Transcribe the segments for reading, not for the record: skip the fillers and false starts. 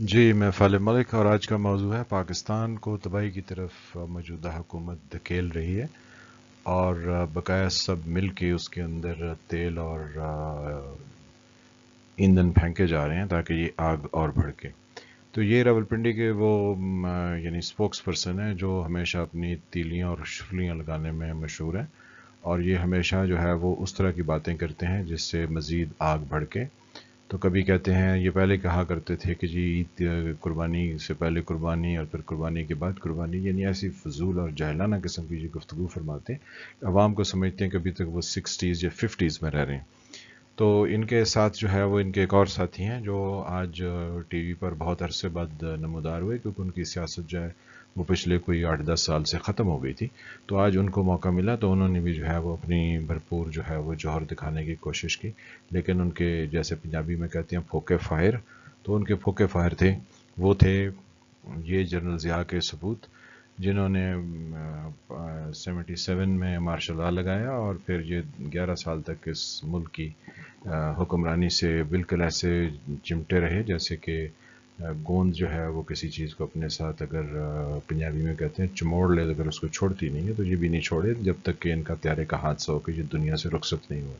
جی میں فالح ملک، اور آج کا موضوع ہے پاکستان کو تباہی کی طرف موجودہ حکومت دھکیل رہی ہے، اور بقایا سب مل کے اس کے اندر تیل اور ایندھن پھینکے جا رہے ہیں تاکہ یہ آگ اور بھڑکے۔ تو یہ راولپنڈی کے وہ یعنی اسپوکس پرسن ہیں جو ہمیشہ اپنی تیلیاں اور شرلیاں لگانے میں مشہور ہیں، اور یہ ہمیشہ جو ہے وہ اس طرح کی باتیں کرتے ہیں جس سے مزید آگ بھڑکے۔ تو کبھی کہتے ہیں، یہ پہلے کہا کرتے تھے کہ جی عید قربانی سے پہلے قربانی اور پھر قربانی کے بعد قربانی، یعنی ایسی فضول اور جاہلانہ قسم کی جو گفتگو فرماتے ہیں، عوام کو سمجھتے ہیں کہ ابھی تک وہ 60s یا 50s میں رہ رہے ہیں۔ تو ان کے ساتھ جو ہے وہ ان کے ایک اور ساتھی ہیں جو آج ٹی وی پر بہت عرصے بعد نمودار ہوئے، کیونکہ ان کی سیاست جو ہے وہ پچھلے کوئی 8-10 سال سے ختم ہو گئی تھی۔ تو آج ان کو موقع ملا تو انہوں نے بھی جو ہے وہ اپنی بھرپور جو ہے وہ جوہر دکھانے کی کوشش کی، لیکن ان کے جیسے پنجابی میں کہتے ہیں پھوکے فاہر، تو ان کے پھوکے فاہر تھے وہ تھے یہ جنرل ضیاء کے ثبوت، جنہوں نے 77 میں مارشل لا لگایا اور پھر یہ 11 سال تک اس ملک کی حکمرانی سے بالکل ایسے چمٹے رہے جیسے کہ گوند جو ہے وہ کسی چیز کو اپنے ساتھ اگر پنجابی میں کہتے ہیں چموڑ لے، اگر اس کو چھوڑتی نہیں ہے تو یہ بھی نہیں چھوڑے جب تک کہ ان کا طیارے کا حادثہ ہو کہ یہ دنیا سے رخصت نہیں ہوا۔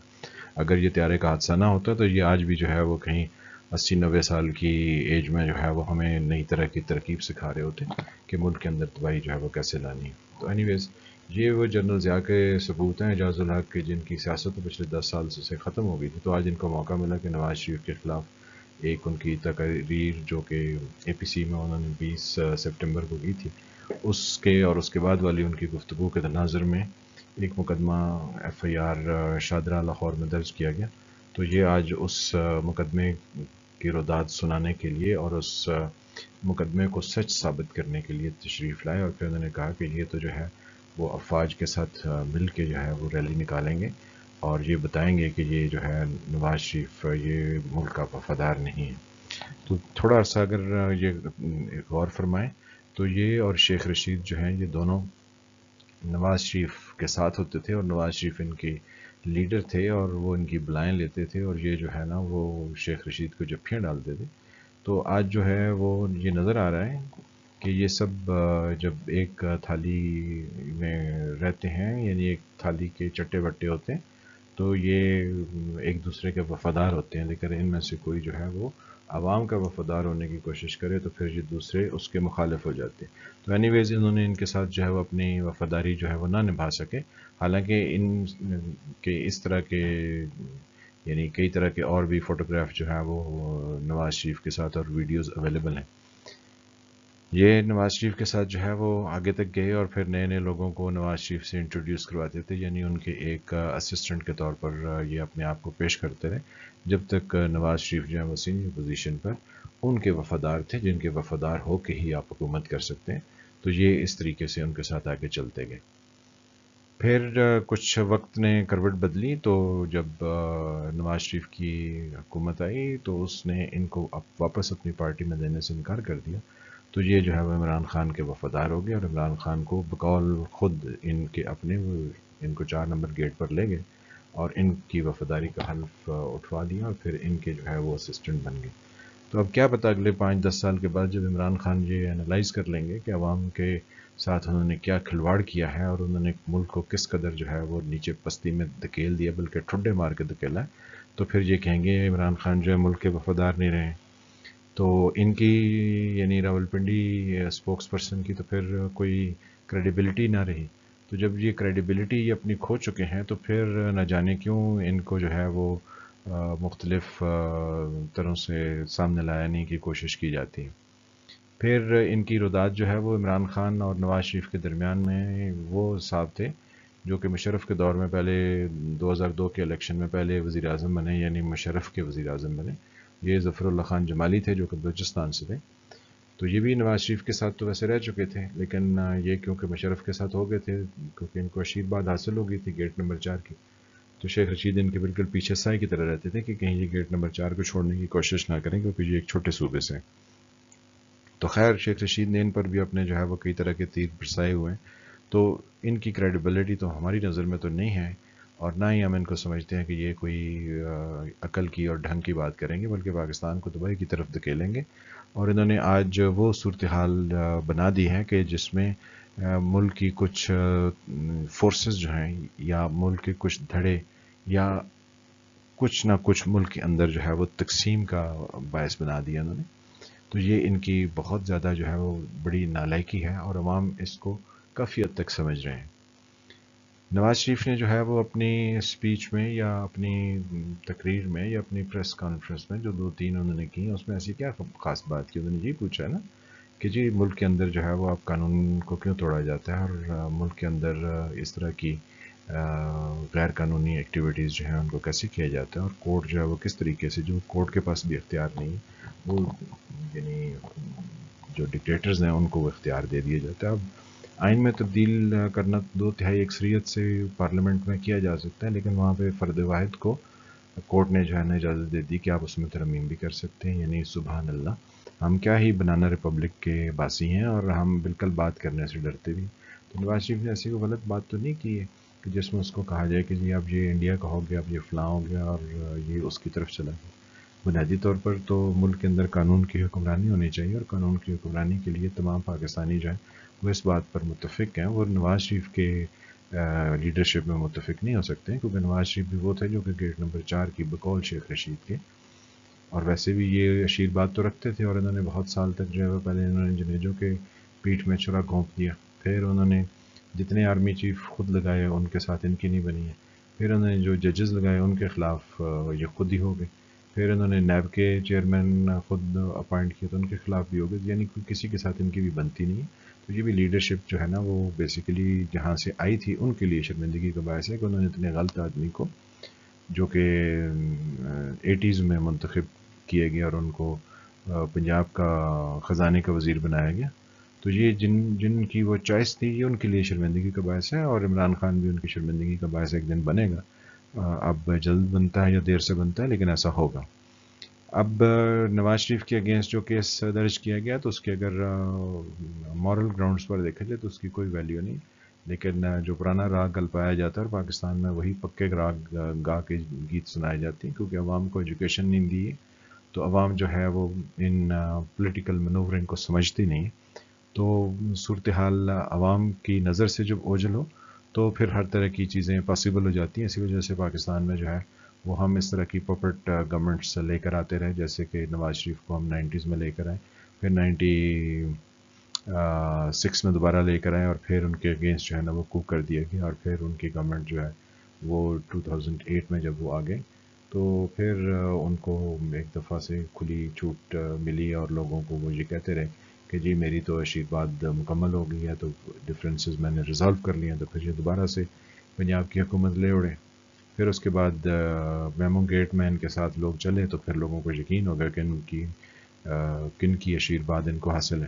اگر یہ طیارے کا حادثہ نہ ہوتا تو یہ آج بھی جو ہے وہ کہیں 80-90 سال کی ایج میں جو ہے وہ ہمیں نئی طرح کی ترکیب سکھا رہے ہوتے کہ ملک کے اندر تباہی جو ہے وہ کیسے لانی ہے۔ تو اینی ویز، یہ وہ جنرل ضیاء کے ثبوت ہیں، اعجاز الحق کے، جن کی سیاست تو پچھلے 10 سال سے ختم ہو گئی تھی۔ تو آج ان کو موقع ملا کہ نواز شریف کے خلاف ایک ان کی تقریر جو کہ اے پی سی میں انہوں نے 20 سپٹمبر کو کی تھی، اس کے اور اس کے بعد والی ان کی گفتگو کے تناظر میں ایک مقدمہ F I R Shahdara Lahore میں درج کیا گیا۔ تو یہ آج اس مقدمے کی روداد سنانے کے لیے اور اس مقدمے کو سچ ثابت کرنے کے لیے تشریف لائے، اور پھر انہوں نے کہا کہ یہ تو جو ہے وہ افواج کے ساتھ مل کے جو ہے وہ ریلی نکالیں گے اور یہ بتائیں گے کہ یہ جو ہے نواز شریف یہ ملک کا وفادار نہیں ہے۔ تو تھوڑا سا اگر یہ غور فرمائیں تو یہ اور شیخ رشید جو ہیں یہ دونوں نواز شریف کے ساتھ ہوتے تھے، اور نواز شریف ان کی لیڈر تھے اور وہ ان کی بلائیں لیتے تھے، اور یہ جو ہے نا وہ شیخ رشید کو جپھیاں ڈالتے تھے۔ تو آج جو ہے وہ یہ نظر آ رہا ہے کہ یہ سب جب ایک تھالی میں رہتے ہیں، یعنی ایک تھالی کے چٹے بٹے ہوتے ہیں، تو یہ ایک دوسرے کے وفادار ہوتے ہیں، لیکن ان میں سے کوئی جو ہے وہ عوام کا وفادار ہونے کی کوشش کرے تو پھر یہ دوسرے اس کے مخالف ہو جاتے ہیں۔ تو اینی ویز انہوں نے ان کے ساتھ جو ہے وہ اپنی وفاداری جو ہے وہ نہ نبھا سکے، حالانکہ ان کے اس طرح کے یعنی کئی طرح کے اور بھی فوٹوگراف جو ہیں وہ نواز شریف کے ساتھ اور ویڈیوز اویلیبل ہیں۔ یہ نواز شریف کے ساتھ جو ہے وہ آگے تک گئے اور پھر نئے نئے لوگوں کو نواز شریف سے انٹروڈیوس کرواتے تھے، یعنی ان کے ایک اسسٹنٹ کے طور پر یہ اپنے آپ کو پیش کرتے رہے، جب تک نواز شریف جو ہے وہ سینئر پوزیشن پر ان کے وفادار تھے، جن کے وفادار ہو کے ہی آپ حکومت کر سکتے ہیں۔ تو یہ اس طریقے سے ان کے ساتھ آگے چلتے گئے۔ پھر کچھ وقت نے کروٹ بدلی، تو جب نواز شریف کی حکومت آئی تو اس نے ان کو واپس اپنی پارٹی میں دینے سے انکار کر دیا۔ تو یہ جو ہے وہ عمران خان کے وفادار ہو گئے، اور عمران خان کو بقول خود ان کے اپنے وہ ان کو 4 نمبر گیٹ پر لے گئے اور ان کی وفاداری کا حلف اٹھوا دیا، اور پھر ان کے جو ہے وہ اسسٹنٹ بن گئے۔ تو اب کیا پتا اگلے 5-10 سال کے بعد جب عمران خان یہ انالائز کر لیں گے کہ عوام کے ساتھ انہوں نے کیا کھلواڑ کیا ہے اور انہوں نے ملک کو کس قدر جو ہے وہ نیچے پستی میں دھکیل دیا، بلکہ ٹھڈے مار کے دھکیلا ہے، تو پھر یہ کہیں گے عمران خان جو ہے ملک کے وفادار نہیں رہے۔ تو ان کی یعنی راولپنڈی اسپوکس پرسن کی تو پھر کوئی کریڈیبلٹی نہ رہی۔ تو جب یہ کریڈیبلٹی یہ اپنی کھو چکے ہیں تو پھر نہ جانے کیوں ان کو جو ہے وہ مختلف طرح سے سامنے لانے کی کوشش کی جاتی ہے۔ پھر ان کی روداد جو ہے وہ عمران خان اور نواز شریف کے درمیان میں وہ صاحب تھے جو کہ مشرف کے دور میں پہلے 2002 کے الیکشن میں پہلے وزیر اعظم بنے، یعنی مشرف کے وزیر اعظم بنے۔ یہ ظفر اللہ خان جمالی تھے جو کہ بلوچستان سے تھے۔ تو یہ بھی نواز شریف کے ساتھ تو ویسے رہ چکے تھے، لیکن یہ کیونکہ مشرف کے ساتھ ہو گئے تھے، کیونکہ ان کو آشیرواد حاصل ہو گئی تھی گیٹ نمبر 4 کی، تو شیخ رشید ان کے بالکل پیچھے سائے کی طرح رہتے تھے کہ کہیں یہ گیٹ نمبر 4 کو چھوڑنے کی کوشش نہ کریں، کیونکہ یہ ایک چھوٹے صوبے سے۔ تو خیر شیخ رشید نے ان پر بھی اپنے جو ہے وہ کئی طرح کے تیر برسائے ہوئے ہیں، تو ان کی کریڈیبلٹی تو ہماری نظر میں تو نہیں ہے۔ اور نہ ہی ہم ان کو سمجھتے ہیں کہ یہ کوئی عقل کی اور ڈھنگ کی بات کریں گے، بلکہ پاکستان کو تباہی کی طرف دھکیلیں گے۔ اور انہوں نے آج وہ صورتحال بنا دی ہے کہ جس میں ملک کی کچھ فورسز جو ہیں یا ملک کے کچھ دھڑے یا کچھ نہ کچھ ملک کے اندر جو ہے وہ تقسیم کا باعث بنا دیا انہوں نے۔ تو یہ ان کی بہت زیادہ جو ہے وہ بڑی نالائکی ہے، اور عوام اس کو کافی حد تک سمجھ رہے ہیں۔ نواز شریف نے جو ہے وہ اپنی اسپیچ میں یا اپنی تقریر میں یا اپنی پریس کانفرنس میں جو 2-3 انہوں نے کی، اس میں ایسی کیا خاص بات کی؟ انہوں نے یہ پوچھا ہے نا کہ جی ملک کے اندر جو ہے وہ آپ قانون کو کیوں توڑا جاتا ہے، اور ملک کے اندر اس طرح کی غیر قانونی ایکٹیویٹیز جو ہیں ان کو کیسے کیا جاتا ہے، اور کورٹ جو ہے وہ کس طریقے سے، جو کورٹ کے پاس بھی اختیار نہیں ہے، وہ یعنی جو ڈکٹیٹرز ہیں ان کو وہ اختیار دے دیا جاتا ہے۔ اب آئین میں تبدیل کرنا 2/3 اکثریت سے پارلیمنٹ میں کیا جا سکتا ہے، لیکن وہاں پہ فرد واحد کو کورٹ نے جو ہے نا اجازت دے دی کہ آپ اس میں ترمیم بھی کر سکتے ہیں۔ یعنی سبحان اللہ، ہم کیا ہی بنانا ریپبلک کے باسی ہیں، اور ہم بالکل بات کرنے سے ڈرتے بھی۔ تو نواز شریف نے ایسی کوئی غلط بات تو نہیں کی ہے کہ جس میں اس کو کہا جائے کہ جی اب یہ انڈیا کا ہو گیا، اب یہ فلاں ہو گیا، اور یہ اس کی طرف چلا گیا۔ بنیادی طور پر تو ملک کے اندر قانون کی حکمرانی ہونی چاہیے، اور قانون کی حکمرانی کے لیے تمام پاکستانی جو ہیں وہ اس بات پر متفق ہیں۔ وہ نواز شریف کے لیڈرشپ میں متفق نہیں ہو سکتے ہیں، کیونکہ نواز شریف بھی وہ تھے جو کہ گیٹ نمبر 4 کی بقول شیخ رشید کے، اور ویسے بھی یہ آشیرواد تو رکھتے تھے، اور انہوں نے بہت سال تک جو ہے وہ پہلے انہوں نے جنیجوں کے پیٹھ میں چھرا گھونپ دیا، پھر انہوں نے جتنے آرمی چیف خود لگائے ان کے ساتھ ان کی نہیں بنی ہے، پھر انہوں نے جو ججز لگائے ان کے خلاف یہ خود ہی ہو گئے، پھر انہوں نے نیب کے چیئرمین خود اپوائنٹ کیے تو ان کے خلاف بھی ہو گئے، یعنی کسی کے ساتھ ان کی بھی بنتی نہیں ہے۔ تو یہ بھی لیڈرشپ جو ہے نا وہ بیسیکلی جہاں سے آئی تھی ان کے لیے شرمندگی کا باعث ہے کہ انہوں نے اتنے غلط آدمی کو، جو کہ 80s میں منتخب کیے گئے اور ان کو پنجاب کا خزانے کا وزیر بنایا گیا، تو یہ جن کی وہ چوائس تھی یہ ان کے لیے شرمندگی کا باعث ہے، اور عمران خان بھی ان کی شرمندگی کا باعث ایک دن بنے گا۔ اب جلد بنتا ہے یا دیر سے بنتا ہے، لیکن ایسا ہوگا۔ اب نواز شریف کے اگینسٹ جو کیس درج کیا گیا تو اس کے اگر مورل گراؤنڈز پر دیکھا جائے تو اس کی کوئی ویلیو نہیں، لیکن جو پرانا راگ گل پایا جاتا ہے، اور پاکستان میں وہی پکے راگ گا کے گیت سنائے جاتے ہیں، کیونکہ عوام کو ایجوکیشن نہیں دی ہے، تو عوام جو ہے وہ ان پولیٹیکل منورنگ کو سمجھتی نہیں، تو صورتحال عوام کی نظر سے جب اوجھل ہو تو پھر ہر طرح کی چیزیں پاسبل ہو جاتی ہیں۔ اسی وجہ سے پاکستان میں جو ہے وہ ہم اس طرح کی پپٹ گورنمنٹس لے کر آتے رہے، جیسے کہ نواز شریف کو ہم 90s میں لے کر آئے، پھر 96 میں دوبارہ لے کر آئے، اور پھر ان کے اگینسٹ جو ہے نا وہ کو کر دیا گیا، اور پھر ان کی گورنمنٹ جو ہے وہ 2008 میں جب وہ آ گئے تو پھر ان کو ایک دفعہ سے کھلی چھوٹ ملی، اور لوگوں کو وہ یہ کہتے رہے کہ جی میری تو آشیرواد مکمل ہو گئی ہے، تو ڈفرینسز میں نے ریزالو کر لیے ہیں، تو پھر یہ دوبارہ سے پنجاب کی حکومت لے اڑے۔ پھر اس کے بعد میمو گیٹ مین کے ساتھ لوگ چلے تو پھر لوگوں کو یقین ہو گیا کہ کن کی آشیرواد ان کو حاصل ہے۔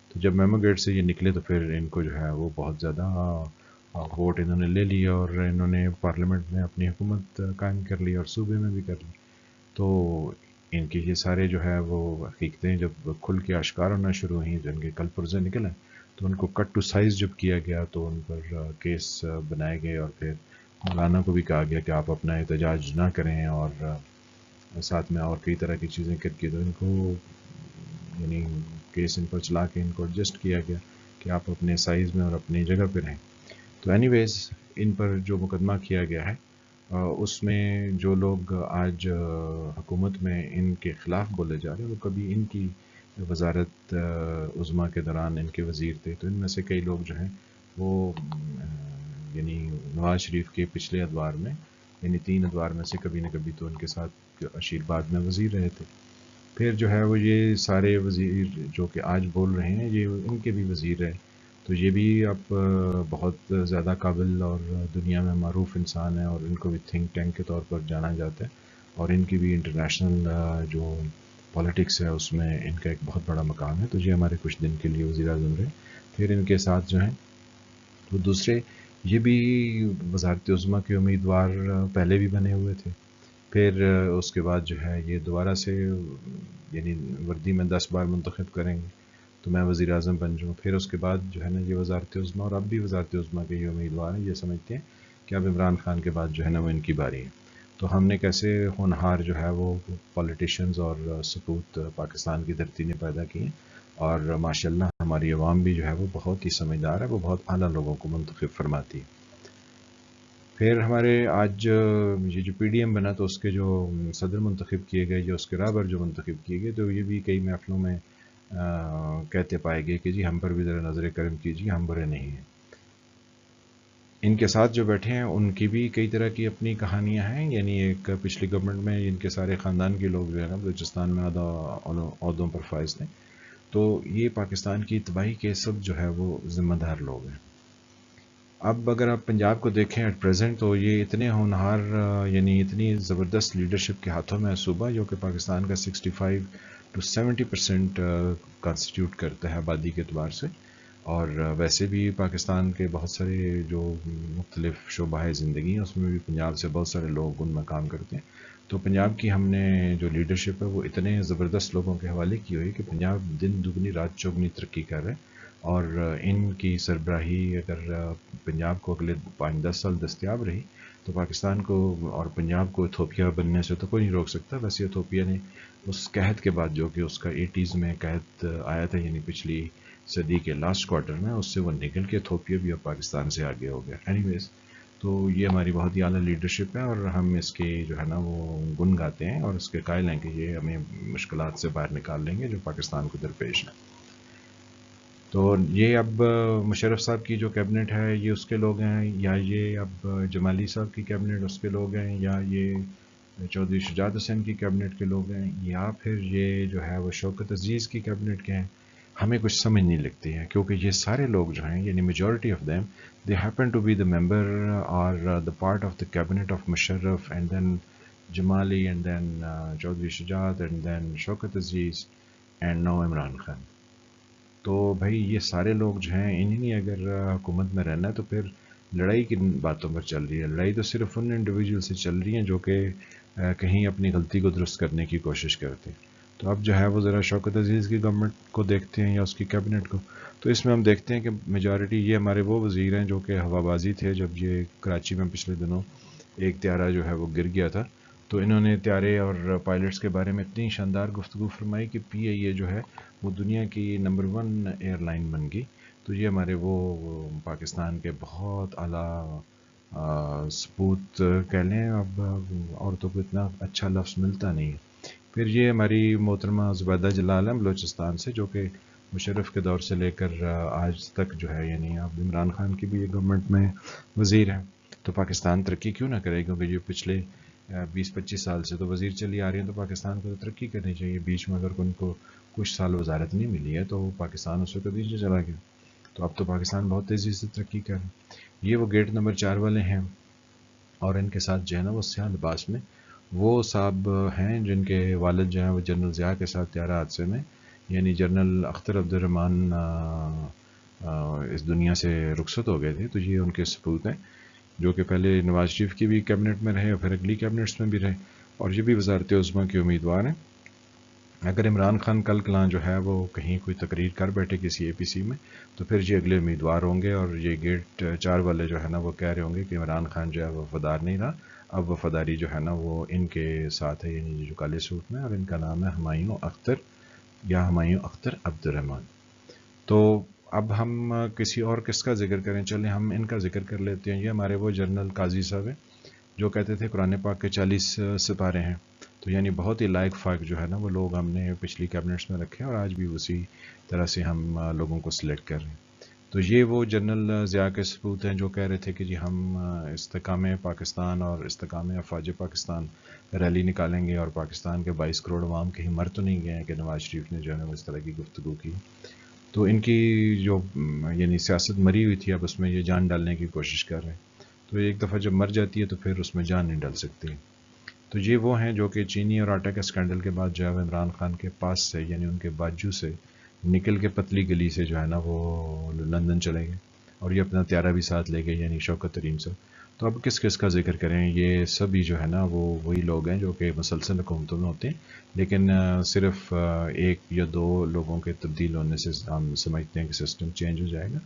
تو جب میمو گیٹ سے یہ نکلے تو پھر ان کو جو ہے وہ بہت زیادہ ووٹ انہوں نے لے لیا، اور انہوں نے پارلیمنٹ میں اپنی حکومت قائم کر لی اور صوبے میں بھی کر لی۔ تو ان کے یہ سارے جو ہے وہ حقیقتیں جب کھل کے آشکار ہونا شروع ہوئیں، جن کے کل پرزے نکلیں، تو ان کو کٹ ٹو سائز جب کیا گیا تو ان پر کیس بنائے گئے، اور پھر مولانا کو بھی کہا گیا کہ آپ اپنا احتجاج نہ کریں، اور ساتھ میں اور کئی طرح کی چیزیں کر کے تو ان کو یعنی کیس ان پر چلا کے ان کو ایڈجسٹ کیا گیا کہ آپ اپنے سائز میں اور اپنی جگہ پہ رہیں۔ تو اینی ویز ان پر جو مقدمہ کیا گیا ہے اس میں جو لوگ آج حکومت میں ان کے خلاف بولے جا رہے ہیں وہ کبھی ان کی وزارت عظمیٰ کے دوران ان کے وزیر تھے، تو ان میں سے کئی لوگ جو ہیں وہ یعنی نواز شریف کے پچھلے ادوار میں، یعنی 3 ادوار میں سے کبھی نہ کبھی تو ان کے ساتھ آشیرواد میں وزیر رہے تھے۔ پھر جو ہے وہ یہ سارے وزیر جو کہ آج بول رہے ہیں یہ ان کے بھی وزیر رہے، تو یہ بھی اب بہت زیادہ قابل اور دنیا میں معروف انسان ہیں، اور ان کو بھی تھنک ٹینک کے طور پر جانا جاتا ہے، اور ان کی بھی انٹرنیشنل جو پالیٹکس ہے اس میں ان کا ایک بہت بڑا مقام ہے۔ تو یہ ہمارے کچھ دن کے لیے وزیر اعظم رہے، پھر ان کے ساتھ جو ہیں وہ دوسرے یہ بھی وزارت عظمیٰ کے امیدوار پہلے بھی بنے ہوئے تھے، پھر اس کے بعد جو ہے یہ دوبارہ سے یعنی وردی میں 10 بار منتخب کریں گے تو میں وزیر اعظم بن جاؤں، پھر اس کے بعد جو ہے نا یہ وزارت عظمیٰ، اور اب بھی وزارت عظمیٰ کے یہ امیدوار ہیں، یہ سمجھتے ہیں کہ اب عمران خان کے بعد جو ہے نا وہ ان کی باری ہے. تو ہم نے کیسے ہونہار جو ہے وہ پولیٹیشینز اور سپوت پاکستان کی دھرتی نے پیدا کیے، اور ماشاءاللہ ہماری عوام بھی جو ہے وہ بہت ہی سمجھدار ہے، وہ بہت اعلیٰ لوگوں کو منتخب فرماتی ہے. پھر ہمارے آج یہ جو پی ڈی ایم بنا تو اس کے جو صدر منتخب کیے گئے، جو اس کے رہبر جو منتخب کیے گئے، تو یہ بھی کئی محفلوں میں کہتے پائے گئے کہ جی ہم پر بھی ذرا نظر کرم کیجیے، ہم برے نہیں ہیں. ان کے ساتھ جو بیٹھے ہیں ان کی بھی کئی طرح کی اپنی کہانیاں ہیں. یعنی ایک پچھلی گورنمنٹ میں ان کے سارے خاندان کے لوگ جو ہے نا بلوچستان میں عہدوں پر فائز تھے. تو یہ پاکستان کی تباہی کے سب جو ہے وہ ذمہ دار لوگ ہیں. اب اگر آپ پنجاب کو دیکھیں ایٹ پریزنٹ، تو یہ اتنے ہونہار یعنی اتنی زبردست لیڈرشپ کے ہاتھوں میں ہے صوبہ، جو کہ پاکستان کا 65 to 70% کانسٹیٹیوٹ کرتا ہے آبادی کے اعتبار سے. اور ویسے بھی پاکستان کے بہت سارے جو مختلف شعبہ زندگی ہیں اس میں بھی پنجاب سے بہت سارے لوگ ان میں کام کرتے ہیں. تو پنجاب کی ہم نے جو لیڈرشپ ہے وہ اتنے زبردست لوگوں کے حوالے کی ہوئی کہ پنجاب دن دگنی رات چوگنی ترقی کر رہے ہیں. اور ان کی سربراہی اگر پنجاب کو اگلے 5-10 سال دستیاب رہی تو پاکستان کو اور پنجاب کو ایتھوپیا بننے سے تو کوئی نہیں روک سکتا. ویسے ایتھوپیا نے اس قحط کے بعد جو کہ اس کا 80s میں قحط آیا تھا، یعنی پچھلی صدی کے لاسٹ کوارٹر میں، اس سے وہ نکل کے ایتھوپیا بھی اب پاکستان سے آگے ہو گیا. اینی ویز، تو یہ ہماری بہت ہی اعلیٰ لیڈرشپ ہے اور ہم اس کے جو ہے نا وہ گن گاتے ہیں اور اس کے قائل ہیں کہ یہ ہمیں مشکلات سے باہر نکال لیں گے جو پاکستان کو درپیش ہیں. تو یہ اب مشرف صاحب کی جو کیبنٹ ہے یہ اس کے لوگ ہیں، یا یہ اب جمالی صاحب کی کیبنٹ اس کے لوگ ہیں، یا یہ چودھری شجاعت حسین کی کیبنٹ کے لوگ ہیں، یا پھر یہ جو ہے وہ شوکت عزیز کی کیبنٹ کے ہیں. ہمیں کچھ سمجھ نہیں لگتی ہے، کیونکہ یہ سارے لوگ جو ہیں یعنی majority of them they happen to be the member اور the part of the cabinet of Musharraf, and then Jamali, and then Chaudhry Shujaat, and then Shaukat Aziz, and now Imran Khan. تو بھائی یہ سارے لوگ جو ہیں انہیں نہیں اگر حکومت میں رہنا ہے تو پھر لڑائی کن باتوں پر چل رہی ہے؟ لڑائی تو صرف ان انڈیویجول سے چل رہی ہیں جو کہ کہیں اپنی غلطی کو درست کرنے کی کوشش کرتے ہیں. تو اب جو ہے وہ ذرا شوکت عزیز کی گورنمنٹ کو دیکھتے ہیں یا اس کی کیبنٹ کو، تو اس میں ہم دیکھتے ہیں کہ میجارٹی یہ ہمارے وہ وزیر ہیں جو کہ ہوا بازی تھے جب یہ کراچی میں پچھلے دنوں ایک طیارہ جو ہے وہ گر گیا تھا. تو انہوں نے طیارے اور پائلٹس کے بارے میں اتنی شاندار گفتگو فرمائی کہ پی آئی اے جو ہے وہ دنیا کی نمبر 1 ایئر لائن بن گئی. تو یہ ہمارے وہ پاکستان کے بہت اعلیٰ سپوت کہہ لیں، اب عورتوں کو اتنا اچھا لفظ ملتا نہیں ہے. پھر یہ ہماری محترمہ زبیدہ جلال ہیں بلوچستان سے، جو کہ مشرف کے دور سے لے کر آج تک جو ہے، یعنی اب عمران خان کی بھی یہ گورنمنٹ میں وزیر ہیں. تو پاکستان ترقی کیوں نہ کرے؟ کیونکہ جو پچھلے 20-25 سال سے تو وزیر چلی آ رہی ہیں، تو پاکستان کو تو ترقی کرنی چاہیے. بیچ میں اگر ان کو کچھ سال وزارت نہیں ملی ہے تو پاکستان اس وقت نیچے چلا گیا. تو اب تو پاکستان بہت تیزی سے ترقی کر رہا ہے. یہ وہ گیٹ نمبر 4 والے ہیں، اور ان کے ساتھ جو ہے نا وہ سیاہ لباس میں وہ صاحب ہیں جن کے والد جو ہیں وہ جنرل ضیاء کے ساتھ طیارہ حادثے میں، یعنی جنرل اختر عبد الرحمن اس دنیا سے رخصت ہو گئے تھے. تو یہ ان کے سپوت ہیں جو کہ پہلے نواز شریف کی بھی کیبنٹ میں رہے اور پھر اگلی کیبنٹس میں بھی رہے، اور یہ بھی وزارت عظمیٰ کے امیدوار ہیں. اگر عمران خان کل کلاں جو ہے وہ کہیں کوئی تقریر کر بیٹھے کسی اے پی سی میں تو پھر یہ اگلے امیدوار ہوں گے، اور یہ گیٹ 4 والے جو ہے نا وہ کہہ رہے ہوں گے کہ عمران خان جو ہے وہ وفادار نہیں رہا، اب وفاداری جو ہے نا وہ ان کے ساتھ ہے، یعنی جو کالے سوٹ میں، اور ان کا نام ہے ہمایوں اختر یا ہمایوں اختر عبد الرحمن. تو اب ہم کسی اور کس کا ذکر کریں؟ چلیں ہم ان کا ذکر کر لیتے ہیں. یہ ہمارے وہ جنرل قاضی صاحب ہیں جو کہتے تھے قرآن پاک کے 40 سپارے ہیں. تو یعنی بہت ہی لائق فائق جو ہے نا وہ لوگ ہم نے پچھلی کیبنٹس میں رکھے ہیں، اور آج بھی اسی طرح سے ہم لوگوں کو سلیکٹ کر رہے ہیں. تو یہ وہ جنرل ضیاء کے سپوت ہیں جو کہہ رہے تھے کہ جی ہم استحکام پاکستان اور استحکام افواج پاکستان ریلی نکالیں گے، اور پاکستان کے 22 کروڑ عوام کہیں مر تو نہیں گئے ہیں کہ نواز شریف نے جو ہے نا اس طرح کی گفتگو کی. تو ان کی جو یعنی سیاست مری ہوئی تھی، اب اس میں یہ جان ڈالنے کی کوشش کر رہے ہیں. تو ایک دفعہ جب مر جاتی ہے تو پھر اس میں جان نہیں ڈال سکتی. تو یہ وہ ہیں جو کہ چینی اور آٹا کے اسکینڈل کے بعد جو ہے عمران خان کے پاس سے، یعنی ان کے باجو سے نکل کے پتلی گلی سے جو ہے نا وہ لندن چلے گئے، اور یہ اپنا طیارہ بھی ساتھ لے گئے، یعنی شوکت ترین سے. تو اب کس کس کا ذکر کریں؟ یہ سبھی جو ہے نا وہ وہی لوگ ہیں جو کہ مسلسل حکومتوں میں ہوتے ہیں، لیکن صرف ایک یا دو لوگوں کے تبدیل ہونے سے ہم سمجھتے ہیں کہ سسٹم چینج ہو جائے گا.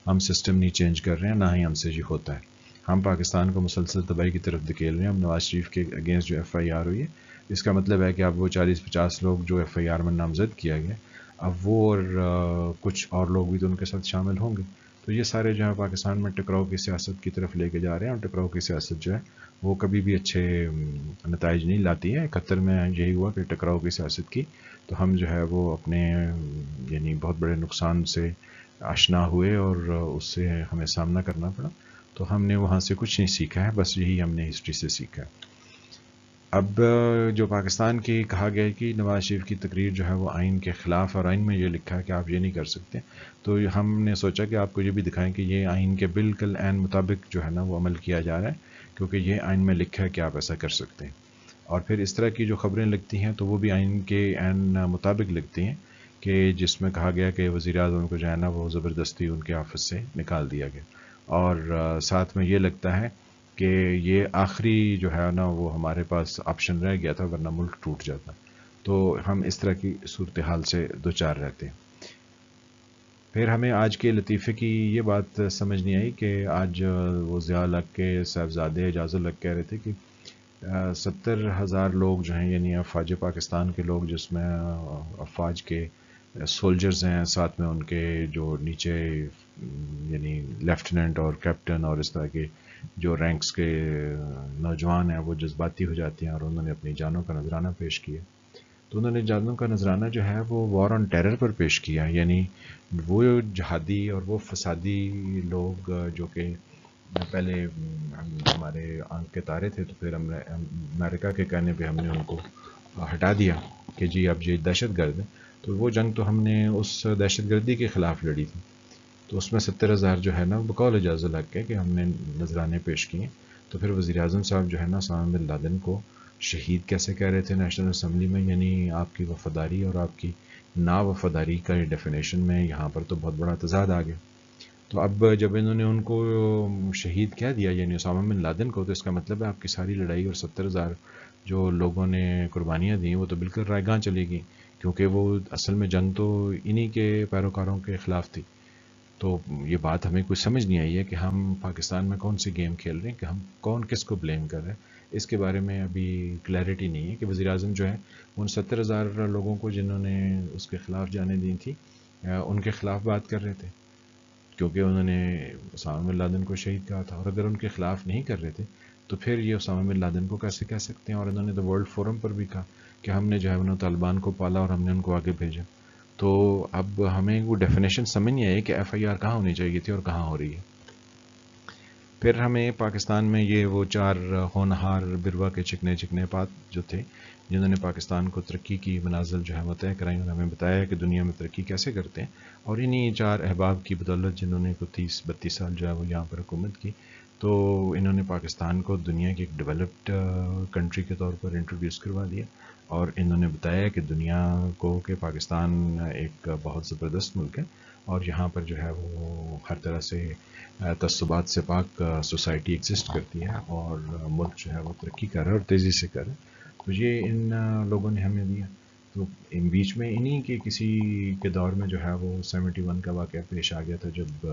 ہم سسٹم نہیں چینج کر رہے ہیں، نہ ہی ہم سے یہ ہوتا ہے. ہم پاکستان کو مسلسل تباہی کی طرف دھکیل رہے ہیں. اب نواز شریف کے اگینسٹ جو ایف آئی آر ہوئی ہے اس کا مطلب ہے کہ اب وہ 40-50 لوگ جو ایف آئی آر میں نامزد کیا گیا اب وہ اور کچھ اور لوگ بھی تو ان کے ساتھ شامل ہوں گے. تو یہ سارے جو ہے پاکستان میں ٹکراؤ کی سیاست کی طرف لے کے جا رہے ہیں, اور ٹکراؤ کی سیاست جو ہے وہ کبھی بھی اچھے نتائج نہیں لاتی ہے. 71 میں یہی ہوا کہ ٹکراؤ کی سیاست کی تو ہم جو ہے وہ اپنے یعنی بہت بڑے نقصان سے آشنا ہوئے اور اس سے ہمیں سامنا کرنا پڑا. تو ہم نے وہاں سے کچھ نہیں سیکھا ہے, بس یہی ہم نے ہسٹری سے سیکھا ہے. اب جو پاکستان کی کہا گیا ہے کہ نواز شریف کی تقریر جو ہے وہ آئین کے خلاف, اور آئین میں یہ لکھا ہے کہ آپ یہ نہیں کر سکتے, تو ہم نے سوچا کہ آپ کو یہ بھی دکھائیں کہ یہ آئین کے بالکل عین مطابق جو ہے نا وہ عمل کیا جا رہا ہے, کیونکہ یہ آئین میں لکھا ہے کہ آپ ایسا کر سکتے ہیں. اور پھر اس طرح کی جو خبریں لگتی ہیں تو وہ بھی آئین کے عین مطابق لگتی ہیں, کہ جس میں کہا گیا کہ وزیر اعظم کو جو ہے نا وہ زبردستی ان کے آفس سے نکال دیا گیا, اور ساتھ میں یہ لگتا ہے کہ یہ آخری جو ہے نا وہ ہمارے پاس آپشن رہ گیا تھا, ورنہ ملک ٹوٹ جاتا. تو ہم اس طرح کی صورتحال سے دوچار رہتے ہیں. پھر ہمیں آج کے لطیفے کی یہ بات سمجھ نہیں آئی کہ آج وہ ضیاء الحق کے صاحبزادے اعجاز الحق کہہ رہے تھے کہ 70,000 لوگ جو ہیں یعنی افواج پاکستان کے لوگ, جس میں افواج کے سولجرز ہیں, ساتھ میں ان کے جو نیچے یعنی لیفٹیننٹ اور کیپٹن اور اس طرح کے جو رینکس کے نوجوان ہیں, وہ جذباتی ہو جاتے ہیں اور انہوں نے اپنی جانوں کا نذرانہ پیش کیا. تو انہوں نے جانوں کا نذرانہ جو ہے وہ وار آن ٹیرر پر پیش کیا, یعنی وہ جہادی اور وہ فسادی لوگ جو کہ پہلے ہمارے آنکھ کے تارے تھے, تو پھر ہم نے امریکہ کے کہنے پہ ہم نے ان کو ہٹا دیا کہ جی اب یہ دہشت گرد ہے. تو وہ جنگ تو ہم نے اس دہشت گردی کے خلاف لڑی تھی, تو اس میں 70,000 جو ہے نا بقول اعجاز الحق کے کہ ہم نے نذرانے پیش کیے. تو پھر وزیر اعظم صاحب جو ہے نا اسامہ بن لادن کو شہید کیسے کہہ رہے تھے نیشنل اسمبلی میں, یعنی آپ کی وفاداری اور آپ کی نا وفاداری کا ڈیفینیشن میں یہاں پر تو بہت بڑا تضاد آ گیا. تو اب جب انہوں نے ان کو شہید کہہ دیا یعنی اسامہ بن لادن کو, تو اس کا مطلب ہے آپ کی ساری لڑائی اور 70,000 جو لوگوں نے قربانیاں دیں وہ تو بالکل رائے گاں چلے گی, کیونکہ وہ اصل میں جنگ تو انہی کے پیروکاروں کے خلاف تھی. تو یہ بات ہمیں کچھ سمجھ نہیں آئی ہے کہ ہم پاکستان میں کون سی گیم کھیل رہے ہیں, کہ ہم کون کس کو بلیم کر رہے ہیں. اس کے بارے میں ابھی کلیئرٹی نہیں ہے کہ وزیر اعظم جو ہے ان 70,000 لوگوں کو جنہوں نے اس کے خلاف جانیں دی تھی ان کے خلاف بات کر رہے تھے, کیونکہ انہوں نے اسامہ بن لادن کو شہید کہا تھا. اور اگر ان کے خلاف نہیں کر رہے تھے تو پھر یہ اسامہ بن لادن کو کیسے کہہ سکتے ہیں. اور انہوں نے تو ورلڈ فورم پر بھی کہا کہ ہم نے جو ہے انہوں طالبان کو پالا اور ہم نے ان کو آگے بھیجا. تو اب ہمیں وہ ڈیفینیشن سمجھ نہیں آئی کہ ایف آئی آر کہاں ہونی چاہیے تھی اور کہاں ہو رہی ہے. پھر ہمیں پاکستان میں یہ وہ 4 ہونہار بروا کے چکنے چکنے پات جو تھے جنہوں نے پاکستان کو ترقی کی منازل جو ہے وہ طے کرائی, انہوں نے ہمیں بتایا کہ دنیا میں ترقی کیسے کرتے ہیں. اور انہی 4 احباب کی بدولت جنہوں نے کو 30-32 سال جو ہے وہ یہاں پر حکومت کی, تو انہوں نے پاکستان کو دنیا کی ایک ڈیولپڈ کنٹری کے طور پر انٹروڈیوس کروا دیا. اور انہوں نے بتایا کہ دنیا کو کہ پاکستان ایک بہت زبردست ملک ہے, اور یہاں پر جو ہے وہ ہر طرح سے تعصبات سے پاک سوسائٹی ایگزسٹ کرتی ہے, اور ملک جو ہے وہ ترقی کر رہا ہے اور تیزی سے کر رہا ہے. تو یہ ان لوگوں نے ہمیں دیا. تو ان بیچ میں انہی کے کسی کے دور میں جو ہے وہ 71 کا واقعہ پیش آ گیا تھا, جب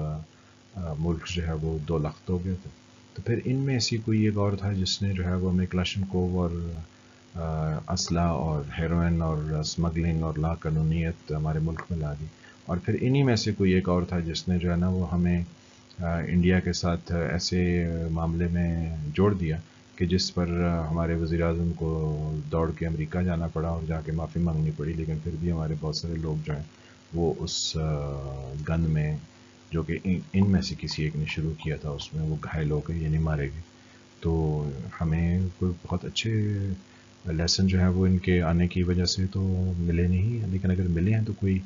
ملک جو ہے وہ 2 لخت ہو گیا تھا. تو پھر ان میں ایسی کوئی ایک اور تھا جس نے جو ہے وہ ہمیں کلاشنکوو اور اسلحہ اور ہیروئن اور اسمگلنگ اور لا قانونیت ہمارے ملک میں لا دی. اور پھر انہی میں سے کوئی ایک اور تھا جس نے جو ہے نا وہ ہمیں انڈیا کے ساتھ ایسے معاملے میں جوڑ دیا کہ جس پر ہمارے وزیر اعظم کو دوڑ کے امریکہ جانا پڑا اور جا کے معافی مانگنی پڑی. لیکن پھر بھی ہمارے بہت سارے لوگ جو ہیں وہ اس گن میں جو کہ ان میں سے کسی ایک نے شروع کیا تھا اس میں وہ گھائل ہو گئے یعنی مارے گئے. تو ہمیں کوئی بہت اچھے لیسن جو ہے وہ ان کے آنے کی وجہ سے تو ملے نہیں, لیکن اگر ملے ہیں تو کوئی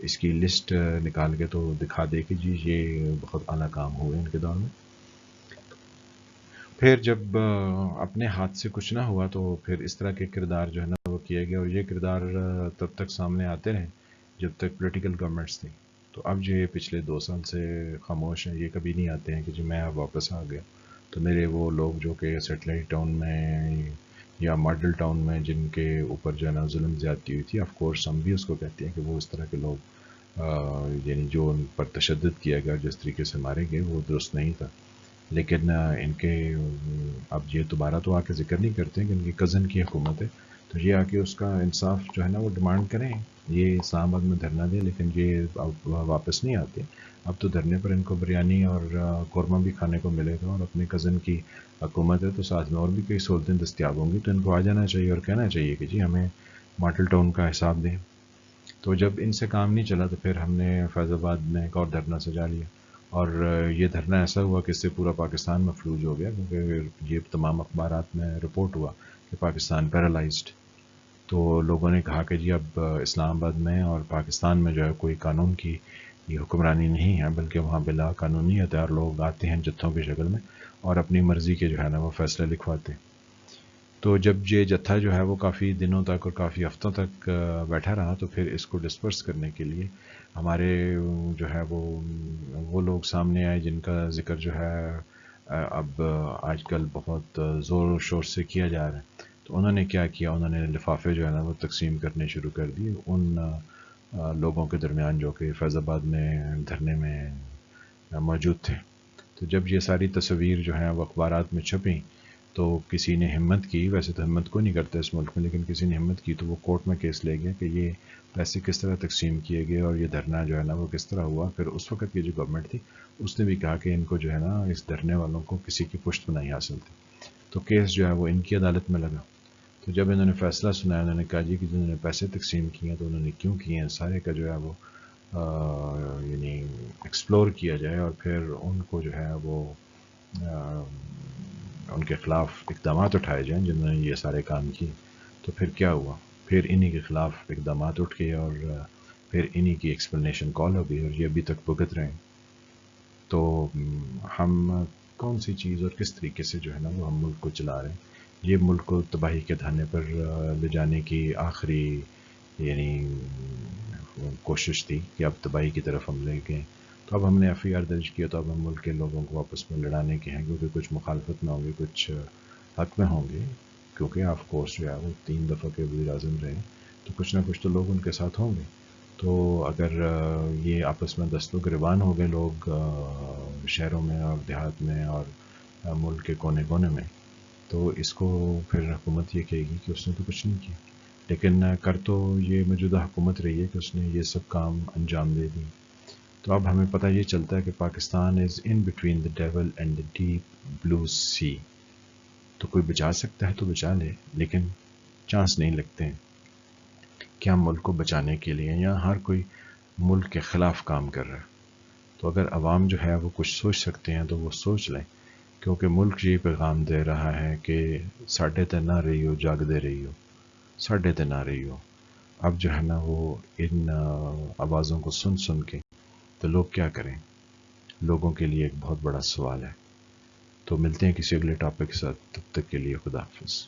اس کی لسٹ نکال کے تو دکھا دے کہ جی یہ بہت اعلیٰ کام ہوئے ان کے دور میں. پھر جب اپنے ہاتھ سے کچھ نہ ہوا تو پھر اس طرح کے کردار جو ہے نا وہ کیے گئے, اور یہ کردار تب تک سامنے آتے رہے جب تک پولیٹیکل گورنمنٹس تھی. تو اب جو یہ پچھلے 2 سال سے خاموش ہیں, یہ کبھی نہیں آتے ہیں کہ جی میں اب واپس آ گیا. تو میرے وہ لوگ جو کہ سیٹلائٹ ٹاؤن میں یا ماڈل ٹاؤن میں جن کے اوپر جو ہے نا ظلم زیادتی ہوئی تھی, آف کورس ہم بھی اس کو کہتے ہیں کہ وہ اس طرح کے لوگ یعنی جو ان پر تشدد کیا گیا جس طریقے سے مارے گئے وہ درست نہیں تھا. لیکن ان کے اب یہ دوبارہ تو آ کے ذکر نہیں کرتے کہ ان کی کزن کی حکومت ہے، تو یہ آ کے اس کا انصاف جو ہے نا وہ ڈیمانڈ کریں. یہ اسلام آباد میں دھرنا دیں، لیکن یہ اب واپس نہیں آتے. اب تو دھرنے پر ان کو بریانی اور قورمہ بھی کھانے کو ملے گا، اور اپنے کزن کی حکومت ہے تو ساتھ میں اور بھی کئی سہولتیں دستیاب ہوں گی، تو ان کو آ جانا چاہیے اور کہنا چاہیے کہ جی ہمیں ماڈل ٹاؤن کا حساب دیں. تو جب ان سے کام نہیں چلا تو پھر ہم نے فیض آباد میں ایک اور دھرنا سجا لیا، اور یہ دھرنا ایسا ہوا کہ اس سے پورا پاکستان مفلوج ہو گیا، کیونکہ یہ تمام اخبارات میں رپورٹ ہوا کہ پاکستان پیرالائزڈ. تو لوگوں نے کہا کہ جی اب اسلام آباد میں اور پاکستان میں جو ہے کوئی قانون کی یہ حکمرانی نہیں ہے، بلکہ وہاں بلا قانونیت ہے، اور لوگ آتے ہیں جتھوں کی شکل میں اور اپنی مرضی کے جو ہے نا وہ فیصلے لکھواتے ہیں. تو جب یہ جتھا جو ہے وہ کافی دنوں تک اور کافی ہفتوں تک بیٹھا رہا، تو پھر اس کو ڈسپرس کرنے کے لیے ہمارے جو ہے وہ لوگ سامنے آئے جن کا ذکر جو ہے اب آج کل بہت زور و شور سے کیا جا رہا ہے. تو انہوں نے کیا کیا، انہوں نے لفافے جو ہے نا وہ تقسیم کرنے شروع کر دیے ان لوگوں کے درمیان جو کہ فیض آباد میں دھرنے میں موجود تھے. تو جب یہ ساری تصاویر جو ہیں وہ اخبارات میں چھپیں تو کسی نے ہمت کی، ویسے تو ہمت کوئی نہیں کرتا اس ملک میں، لیکن کسی نے ہمت کی تو وہ کورٹ میں کیس لے گیا کہ یہ پیسے کس طرح تقسیم کیے گئے اور یہ دھرنا جو ہے نا وہ کس طرح ہوا. پھر اس وقت کی جو گورنمنٹ تھی اس نے بھی کہا کہ ان کو جو ہے نا اس دھرنے والوں کو کسی کی پشت نہیں حاصل تھی، تو کیس جو ہے وہ ان کی عدالت میں لگا. تو جب انہوں نے فیصلہ سنایا، انہوں نے کہا جی کہ جنہوں نے پیسے تقسیم کیے ہیں تو انہوں نے کیوں کیے ہیں، سارے کا جو ہے وہ یعنی ایکسپلور کیا جائے، اور پھر ان کو جو ہے وہ ان کے خلاف اقدامات اٹھائے جائیں جنہوں نے یہ سارے کام کیے. تو پھر کیا ہوا، پھر انہی کے خلاف اقدامات اٹھ گئے، اور پھر انہی کی ایکسپلینیشن کال ہو گئی، اور یہ ابھی تک بھگت رہے ہیں. تو ہم کون سی چیز اور کس طریقے سے جو ہے نا وہ ہم ملک کو چلا رہے ہیں. یہ ملک کو تباہی کے دھانے پر لے جانے کی آخری یعنی کوشش تھی کہ اب تباہی کی طرف ہم لے گئے. تو اب ہم نے ایف آئی آر درج کیا، تو اب ہم ملک کے لوگوں کو آپس میں لڑانے کے ہیں، کیونکہ کچھ مخالفت میں ہوں گے، کچھ حق میں ہوں گے، کیونکہ آف کورس جو ہے وہ 3 دفعہ کے وزیر اعظم رہے، تو کچھ نہ کچھ تو لوگ ان کے ساتھ ہوں گے. تو اگر یہ آپس میں دست و گریبان ہو گئے لوگ شہروں میں اور دیہات میں اور ملک کے کونے کونے میں، تو اس کو پھر حکومت یہ کہے گی کہ اس نے تو کچھ نہیں کیا. لیکن کر تو یہ موجودہ حکومت رہی ہے کہ اس نے یہ سب کام انجام دے دی. تو اب ہمیں پتہ یہ چلتا ہے کہ Pakistan is in between the devil and the deep blue sea. تو کوئی بچا سکتا ہے تو بچا لے، لیکن چانس نہیں لگتے ہیں کہ ہم ملک کو بچانے کے لیے، یا ہر کوئی ملک کے خلاف کام کر رہا ہے. تو اگر عوام جو ہے وہ کچھ سوچ سکتے ہیں تو وہ سوچ لیں، کیونکہ ملک یہ پیغام دے رہا ہے کہ ساڈے تے نہ رہی ہو، جاگ دے رہی ہو، ساڈے تے نہ رہی ہو. اب جو ہے نا وہ ان آوازوں کو سن سن کے تو لوگ کیا کریں، لوگوں کے لیے ایک بہت بڑا سوال ہے. تو ملتے ہیں کسی اگلے ٹاپک کے ساتھ، تب تک کے لیے خدا حافظ.